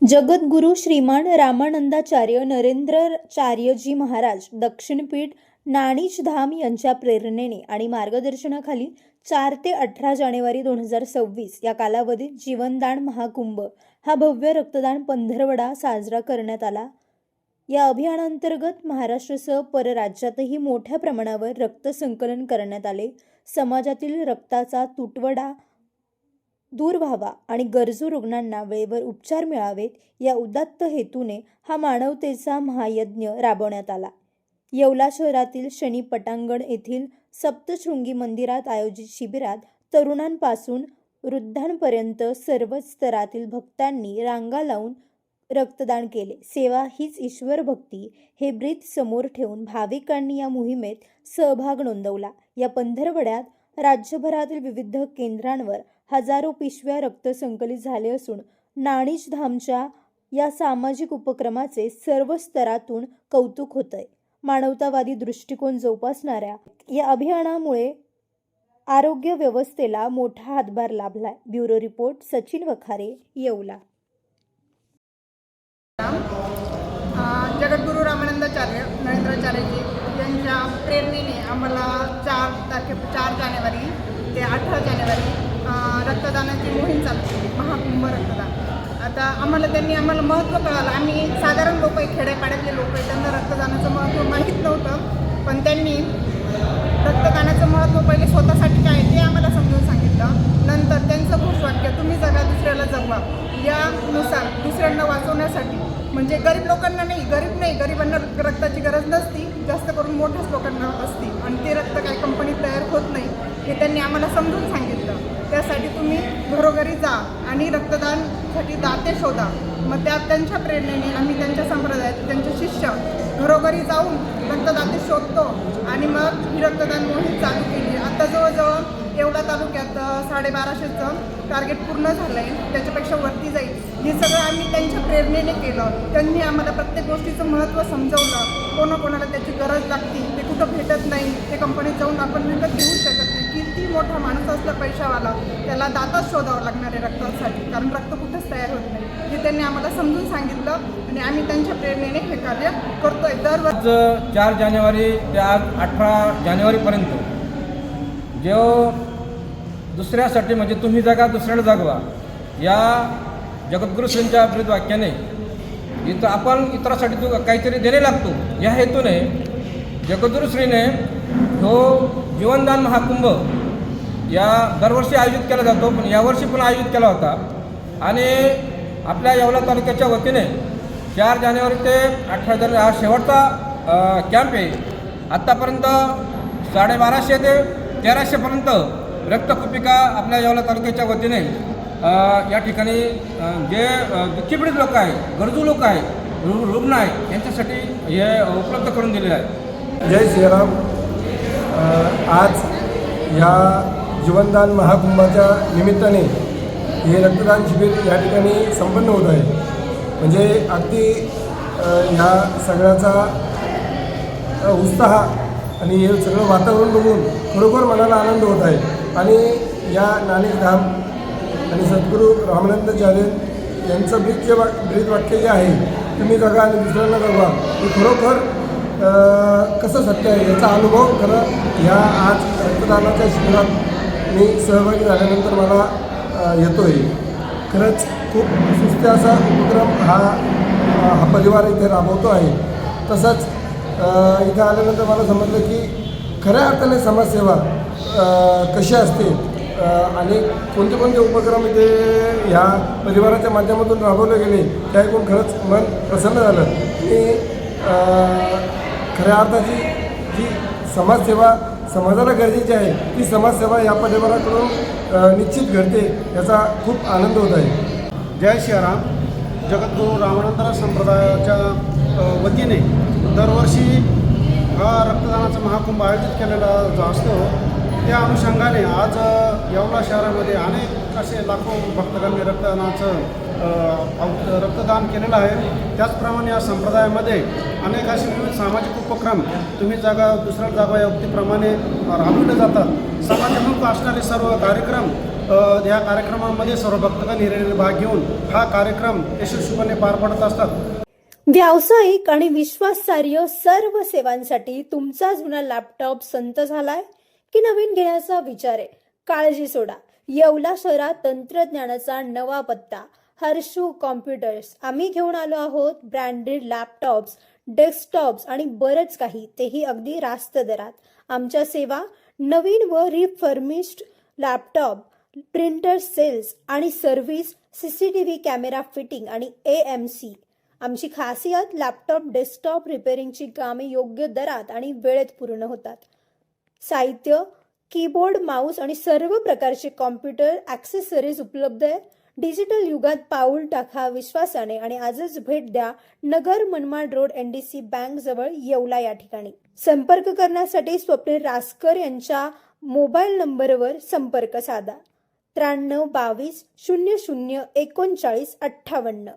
जगद्गुरु श्रीमान रामानंदाचार्य नरेंद्राचार्यजी महाराज दक्षिणपीठ नाणीजधाम यांच्या प्रेरणेने आणि मार्गदर्शनाखाली 4 ते 18 जानेवारी 2026 या कालावधीत जीवनदान महाकुंभ हा भव्य रक्तदान पंधरवडा साजरा करण्यात आला। या अभियानांतर्गत महाराष्ट्रासह परराज्यातही मोठ्या प्रमाणावर रक्त संकलन करण्यात आले। समाजातील रक्ताचा तुटवडा दूर व्हावा आणि गरजू रुग्णांना वेळेवर उपचार मिळावेत या उदात्त हेतूने हा मानवतेचा महायज्ञ राबवण्यात आला। येवला शहरातील शनी पटांगण येथील सप्तशृंगी मंदिरात आयोजित शिबिरात तरुणांपासून वृद्धांपर्यंत सर्वच स्तरातील भक्तांनी रांगा लावून रक्तदान केले। सेवा हीच ईश्वर भक्ती हे ब्रीद समोर ठेवून भाविकांनी या मोहिमेत सहभाग नोंदवला। या पंधरवड्यात राज्यभरातील विविध केंद्रांवर हजारो पिशव्या रक्त संकलित झाले असून नाणीजधामच्या या सामाजिक उपक्रमाचे सर्व स्तरातून कौतुक होतंय। मानवतावादी दृष्टिकोन जोपासणाऱ्या या अभियानामुळे आरोग्य व्यवस्थेला मोठा हातभार लाभलाय। Bureau report Sachin Wakhare, Yeola. जगद्गुरु रामानंदाचार्य नरेंद्राचार्यजी यांच्या प्रेरणेने आम्हाला 4 जानेवारी ते 18 जानेवारी रक्तदानाची मोहीम चालू केली, महाकुंभ रक्तदान। आता त्यांनी आम्हाला महत्त्व कळालं। आम्ही साधारण लोक आहे, खेड्यापाड्यातले लोक आहे, त्यांना रक्तदानाचं महत्त्व माहीत नव्हतं, पण त्यांनी रक्तदानाचं महत्त्व पहिले स्वतःसाठी काय ते आम्हाला समजून सांगितलं। नंतर त्यांचं घोषवाक्य तुम्ही जगा दुसऱ्याला जगवा यानुसार दुसऱ्यांना वाचवण्यासाठी, म्हणजे गरीब लोकांना नाही, गरिबांना रक्ताची गरज नसती, जास्त करून मोठ्याच लोकांना असती आणि ते रक्त काही कंपनीत तयार होत नाही हे त्यांनी आम्हाला समजून सांगितलं। त्यासाठी तुम्ही घरोघरी जा आणि रक्तदानसाठी दाते शोधा। मग त्यांच्या प्रेरणेने आम्ही त्यांच्या संप्रदायात त्यांचे शिष्य घरोघरी जाऊन रक्तदाते शोधतो आणि मग ही रक्तदान मोहीम चालू केली। आता जवळजवळ येवला तालुक्यात 1250चं टार्गेट पूर्ण झालं आहे, त्याच्यापेक्षा वरती जाईल। हे सगळं आम्ही त्यांच्या प्रेरणेने केलं। त्यांनी आम्हाला प्रत्येक गोष्टीचं महत्त्व समजवलं। कोणाकोणाला त्याची गरज लागते, ते कुठं भेटत नाही, ते कंपनीत जाऊन आपण विकत घेऊ शकत नाही। किती मोठा माणूस असला पैशावाला, त्याला दाताच शोधावं लागणार आहे रक्तासाठी, कारण रक्त कुठंच तयार होत नाही हे त्यांनी आम्हाला समजून सांगितलं आणि आम्ही त्यांच्या प्रेरणेने हे कार्य करतोय। दरवर्षी 4 जानेवारी ते आज 18 जानेवारीपर्यंत जो दुसऱ्यासाठी म्हणजे तुम्ही जगा दुसऱ्याला जगवा या जगद्गुरु श्रींच्या ब्रीद वाक्याने इथं आपण इतरांसाठी काहीतरी देणे लागतो या हेतूने जगद्गुरु श्रीने हो जीवनदान महाकुंभ या दरवर्षी आयोजित केला जातो, पण यावर्षी पण आयोजित केला होता आणि आपल्या येवला तालुक्याच्या वतीने 4 जानेवारी ते 18 जानेवारी हा शेवटचा कॅम्प आहे। आत्तापर्यंत 1250 ते 1300पर्यंत रक्तकुपिका आपल्या येवला तालुक्याच्या वतीने या ठिकाणी जे दुःखीपीडित लोक आहे, गरजू लोक आहे, रुग्ण आहे यांच्यासाठी हे उपलब्ध करून दिलेलं आहे। जय श्रीराम। आज या जीवनदान महाकुंभाच्या निमित्ताने हे रक्तदान शिबिर या ठिकाणी संपन्न होत आहे। म्हणजे अगदी ह्या सगळ्याचा उत्साह आणि हे सगळं वातावरण बघून खरोखर मनाला आनंद होत आहे। आणि या नाणीजधाम आणि सद्गुरू रामानंदाचार्य यांचं ब्रीद वाक्य जे आहे तुम्ही जगा आणि दुसऱ्यांना जगवा हे खरोखर कसं सत्य आहे याचा अनुभव खरं या आज रक्तदानाच्या शिबिरात मी सहभागी झाल्यानंतर मला येतो आहे। खरंच खूप सुस्ते असा उपक्रम हा परिवार इथे राबवतो आहे। तसंच इथं आल्यानंतर मला समजलं की खऱ्या अर्थाने समाजसेवा कशी असते आणि कोणते कोणते उपक्रम इथे ह्या परिवाराच्या माध्यमातून राबवले गेले ते ऐकून खरंच मन प्रसन्न झालं। आणि खऱ्या अर्थाची जी समाजसेवा समाजाला गरजेची आहे ती समाजसेवा या परिवाराकडून निश्चित घडते याचा खूप आनंद होत आहे। जय श्रीराम। जगद्गुरू रामानंद संप्रदायाच्या वतीने दरवर्षी हा रक्तदानाचा महाकुंभ आयोजित केलेला जो असतो त्या अनुषंगाने आज येवला शहरामध्ये अनेक असे लाखो भक्तगणांनी रक्तदान केलेलं आहे। त्याचप्रमाणे या संप्रदायामध्ये अनेक असे विविध सामाजिक उपक्रम तुम्ही जागा दुसऱ्या जागा या उक्तीप्रमाणे राबवले जातात। समाजामुख असणारे सर्व कार्यक्रम या कार्यक्रमामध्ये सर्व भक्तगण हिरिरीने भाग घेऊन हा कार्यक्रम यशस्वीपणे पार पडत असतात. व्यावसायिक आणि विश्वासार्ह सर्व सेवांसाठी तुमचा जुना लॅपटॉप संत झालाय की नवीन घेण्याचा विचार आहे? काळजी सोडा. येवला शहरात तंत्रज्ञानाचा नवा पत्ता हर्षू कॉम्प्युटर्स. आम्ही घेऊन आलो आहोत ब्रँडेड लॅपटॉप्स, डेस्कटॉप्स आणि बरंच काही, तेही अगदी रास्त दरात. आमच्या सेवा नवीन व रिफर्मिश्ड लॅपटॉप, प्रिंटर सेल्स आणि सर्व्हिस, CCTV कॅमेरा फिटिंग आणि AMC. आमची खासियत लॅपटॉप डेस्कटॉप रिपेअरिंगची कामे योग्य दरात आणि वेळेत पूर्ण होतात. साहित्य, कीबोर्ड, माऊस आणि सर्व प्रकारचे कॉम्प्युटर ॲक्सेसरीज उपलब्ध आहे. डिजिटल युगात पाऊल टाका विश्वासाने आणि आजच भेट द्या Nagar Manmad road NDC bank जवळ येवला या ठिकाणी. संपर्क करण्यासाठी स्वप्नील रासकर यांच्या मोबाईल नंबरवर संपर्क साधा 93 22 00 39 58.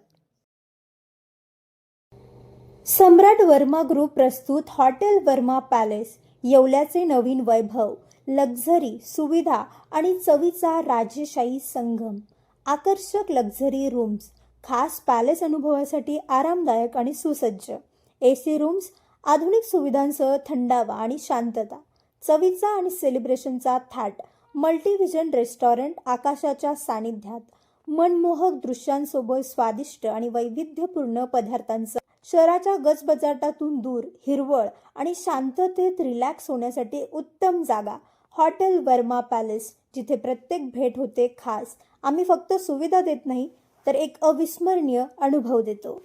सम्राट वर्मा ग्रुप प्रस्तुत हॉटेल वर्मा पॅलेस. येवल्याचे नवीन वैभव, लक्झरी, सुविधा आणि चवीचा राजेशाही संगम. आकर्षक लक्झरी रूम्स, खास पॅलेस अनुभवासाठी आरामदायक आणि सुसज्ज AC रूम्स, आधुनिक सुविधांसह थंडावा आणि शांतता. चवीचा आणि सेलिब्रेशनचा थाट, मल्टीव्हिजन रेस्टॉरंट आकाशाच्या सानिध्यात. मनमोहक दृश्यांसोबत स्वादिष्ट आणि वैविध्यपूर्ण पदार्थांचा. शहराच्या गजबजाटातून दूर, हिरवळ आणि शांततेत रिलॅक्स होण्यासाठी उत्तम जागा. हॉटेल वर्मा पॅलेस, जिथे प्रत्येक भेट होते खास. आम्ही फक्त सुविधा देत नाही तर एक अविस्मरणीय अनुभव देतो.